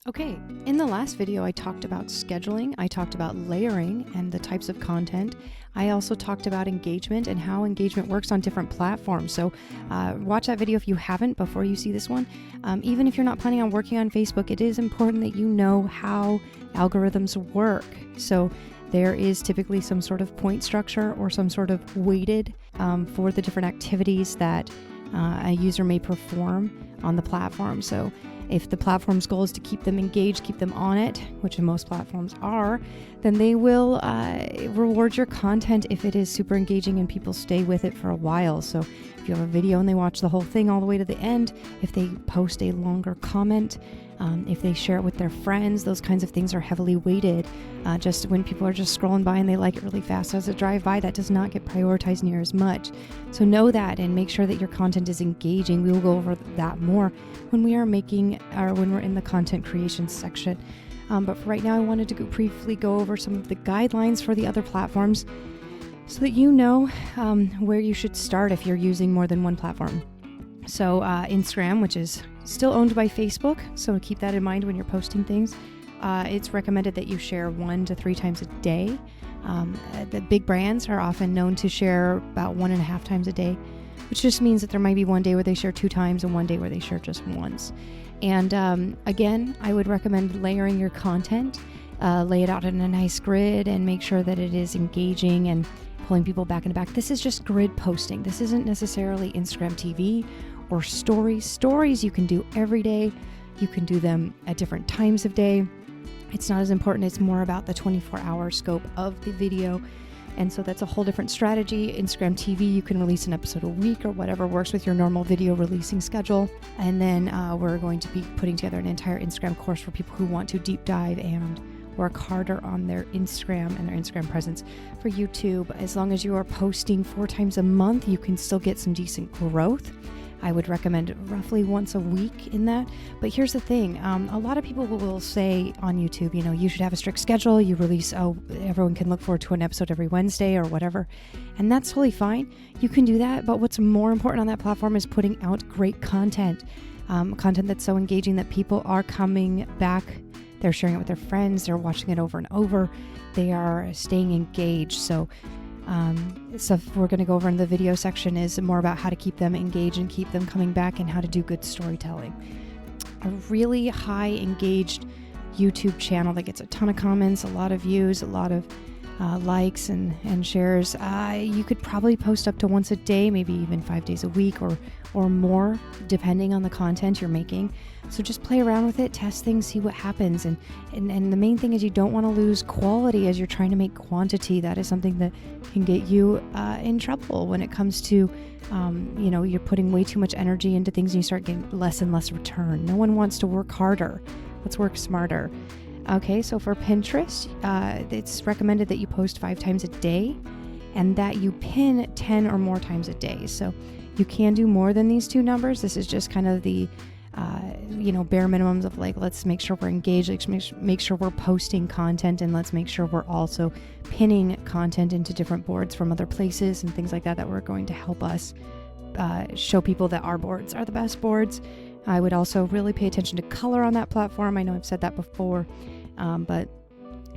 Okay, in the last video, I talked about scheduling, I talked about layering and the types of content. I also talked about engagement and how engagement works on different platforms. So watch that video if you haven't before you see this one. Even if you're not planning on working on Facebook, it is important that you know how algorithms work. So there is typically some sort of point structure or some sort of weighted for the different activities that a user may perform on the platform. So if the platform's goal is to keep them engaged, keep them on it, which most platforms are, then they will reward your content if it is super engaging and people stay with it for a while. So if you have a video and they watch the whole thing all the way to the end, if they post a longer comment, if they share it with their friends, those kinds of things are heavily weighted. Just when people are just scrolling by and they like it really fast as a drive by, that does not get prioritized near as much. So know that and make sure that your content is engaging. We will go over that more when we are making or when we're in the content creation section. But for right now, I wanted to briefly go over some of the guidelines for the other platforms so that you know where you should start if you're using more than one platform. So Instagram, which is still owned by Facebook, so keep that in mind when you're posting things. It's recommended that you share 1 to 3 times a day. The big brands are often known to share about 1.5 times a day, which just means that there might be one day where they share 2 times and one day where they share just once. And again, I would recommend layering your content, lay it out in a nice grid and make sure that it is engaging and pulling people back and back. This is just grid posting. This isn't necessarily Instagram TV or stories. Stories you can do every day. You can do them at different times of day. It's not as important. It's more about the 24-hour scope of the video. And so that's a whole different strategy. Instagram TV, you can release an episode a week or whatever works with your normal video releasing schedule. And then we're going to be putting together an entire Instagram course for people who want to deep dive and work harder on their Instagram and their Instagram presence. For YouTube, as long as you are posting 4 times a month, you can still get some decent growth. I would recommend roughly once a week in that. But here's the thing. A lot of people will say on YouTube, you should have a strict schedule. You release, everyone can look forward to an episode every Wednesday or whatever. And that's totally fine. You can do that. But what's more important on that platform is putting out great content. Content that's so engaging that people are coming back. They're sharing it with their friends. They're watching it over and over. They are staying engaged. So stuff we're going to go over in the video section is more about how to keep them engaged and keep them coming back and how to do good storytelling. A really high engaged YouTube channel that gets a ton of comments, a lot of views, a lot of likes and shares. You could probably post up to once a day, maybe even 5 days a week or more, depending on the content you're making. So just play around with it, test things, see what happens. And the main thing is you don't want to lose quality as you're trying to make quantity. That is something that can get you in trouble when it comes to, you're putting way too much energy into things and you start getting less and less return. No one wants to work harder. Let's work smarter. Okay, so for Pinterest, it's recommended that you post 5 times a day and that you pin 10 or more times a day. So you can do more than these 2 numbers. This is just kind of the bare minimums of let's make sure we're engaged, let's make sure we're posting content, and let's make sure we're also pinning content into different boards from other places and things like that were going to help us show people that our boards are the best boards. I would also really pay attention to color on that platform. I know I've said that before, but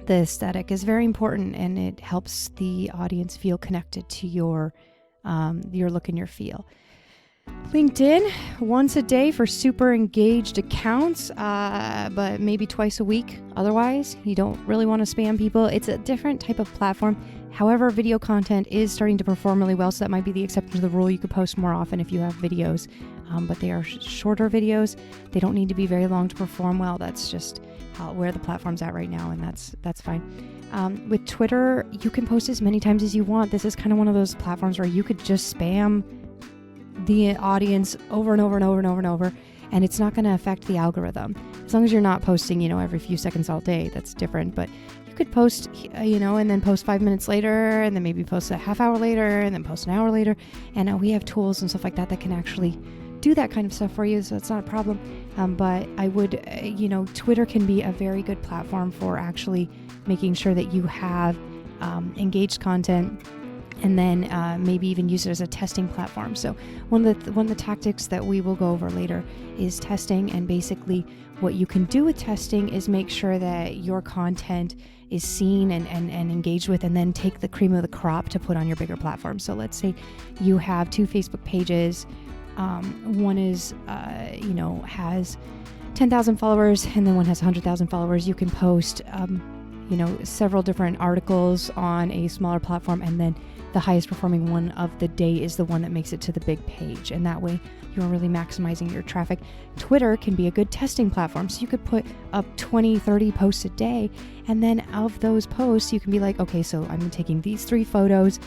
the aesthetic is very important and it helps the audience feel connected to your look and your feel. LinkedIn, once a day for super engaged accounts, but maybe twice a week. Otherwise, you don't really want to spam people. It's a different type of platform. However, video content is starting to perform really well, so that might be the exception to the rule. You could post more often if you have videos, but they are shorter videos. They don't need to be very long to perform well. That's just where the platform's at right now, and that's fine. With Twitter, you can post as many times as you want. This is kind of one of those platforms where you could just spam the audience over and over and over and over and over, and it's not going to affect the algorithm. As long as you're not posting, every few seconds all day, that's different. But you could post, and then post 5 minutes later, and then maybe post a half hour later, and then post an hour later. And we have tools and stuff like that can actually do that kind of stuff for you, so it's not a problem. But I would, Twitter can be a very good platform for actually making sure that you have engaged content and then maybe even use it as a testing platform. So one of the tactics that we will go over later is testing, and basically what you can do with testing is make sure that your content is seen and engaged with, and then take the cream of the crop to put on your bigger platform. So let's say you have 2 Facebook pages. One is, has 10,000 followers, and then one has 100,000 followers. You can post, several different articles on a smaller platform, and then the highest performing one of the day is the one that makes it to the big page. And that way you're really maximizing your traffic. Twitter can be a good testing platform. So you could put up 20, 30 posts a day. And then of those posts, you can be like, okay, so I'm taking these 3 photos,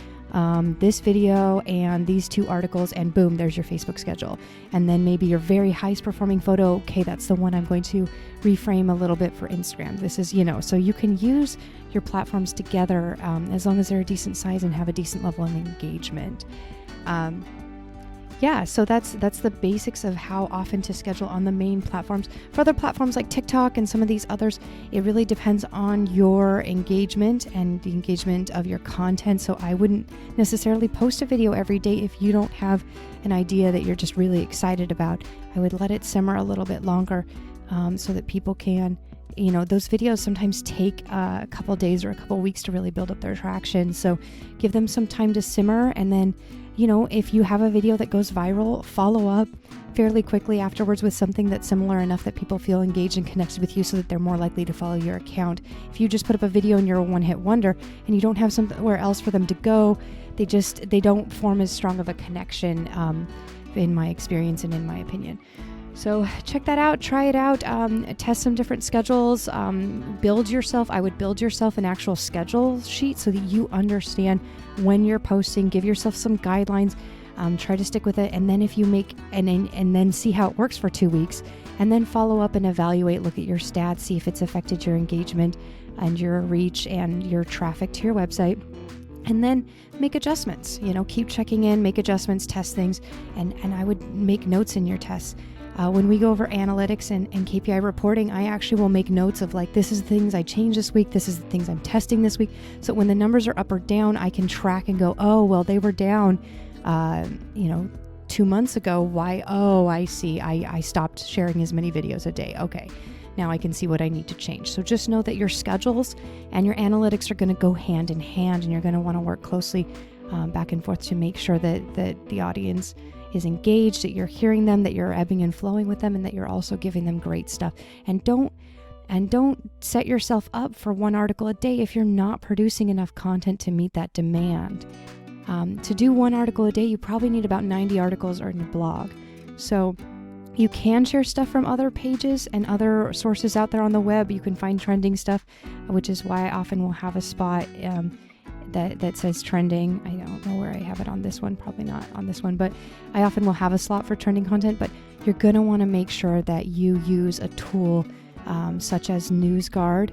this video, and these 2 articles, and boom, there's your Facebook schedule. And then maybe your very highest performing photo, okay, that's the one I'm going to reframe a little bit for Instagram. This is, so you can use your platforms together as long as they're a decent size and have a decent level of engagement. So that's the basics of how often to schedule on the main platforms. For other platforms like TikTok and some of these others, it really depends on your engagement and the engagement of your content. So I wouldn't necessarily post a video every day if you don't have an idea that you're just really excited about. I would let it simmer a little bit longer so that people can, those videos sometimes take a couple days or a couple weeks to really build up their traction. So give them some time to simmer, and then if you have a video that goes viral, follow up fairly quickly afterwards with something that's similar enough that people feel engaged and connected with you, so that they're more likely to follow your account. If you just put up a video and you're a one-hit wonder and you don't have somewhere else for them to go, they don't form as strong of a connection, in my experience and in my opinion. So check that out, try it out, test some different schedules, I would build yourself an actual schedule sheet so that you understand when you're posting, give yourself some guidelines, try to stick with it. And then if you make, and then see how it works for 2 weeks, and then follow up and evaluate, look at your stats, see if it's affected your engagement and your reach and your traffic to your website. And then make adjustments, keep checking in, make adjustments, test things, and I would make notes in your tests. When we go over analytics and KPI reporting, I actually will make notes of this is the things I changed this week, this is the things I'm testing this week. So when the numbers are up or down, I can track and go, oh, well, they were down, 2 months ago. Why? Oh, I see. I stopped sharing as many videos a day. Okay. Now I can see what I need to change. So just know that your schedules and your analytics are going to go hand in hand, and you're going to want to work closely back and forth to make sure that the audience is engaged, that you're hearing them, that you're ebbing and flowing with them, and that you're also giving them great stuff. And don't set yourself up for 1 article a day if you're not producing enough content to meet that demand. To do 1 article a day, you probably need about 90 articles in your blog. So you can share stuff from other pages and other sources out there on the web. You can find trending stuff, which is why I often will have a spot that says trending. I don't know where I have it on this one, probably not on this one, but I often will have a slot for trending content. But you're going to want to make sure that you use a tool such as NewsGuard.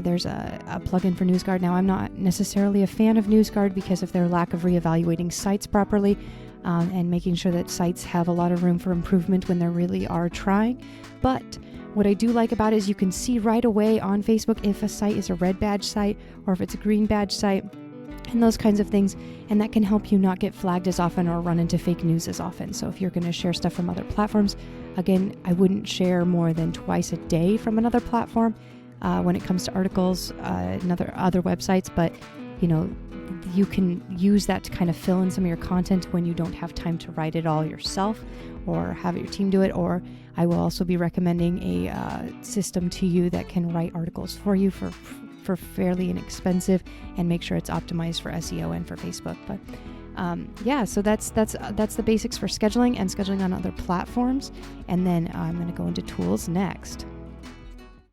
There's a plugin for NewsGuard. Now, I'm not necessarily a fan of NewsGuard because of their lack of reevaluating sites properly and making sure that sites have a lot of room for improvement when they really are trying. But what I do like about it is you can see right away on Facebook if a site is a red badge site or if it's a green badge site, and those kinds of things. And that can help you not get flagged as often or run into fake news as often. So if you're going to share stuff from other platforms, again, I wouldn't share more than twice a day from another platform when it comes to articles and other websites. But, you can use that to kind of fill in some of your content when you don't have time to write it all yourself or have your team do it. Or I will also be recommending a system to you that can write articles for you for fairly inexpensive and make sure it's optimized for SEO and for Facebook. But so that's the basics for scheduling and scheduling on other platforms. And then I'm going to go into tools next.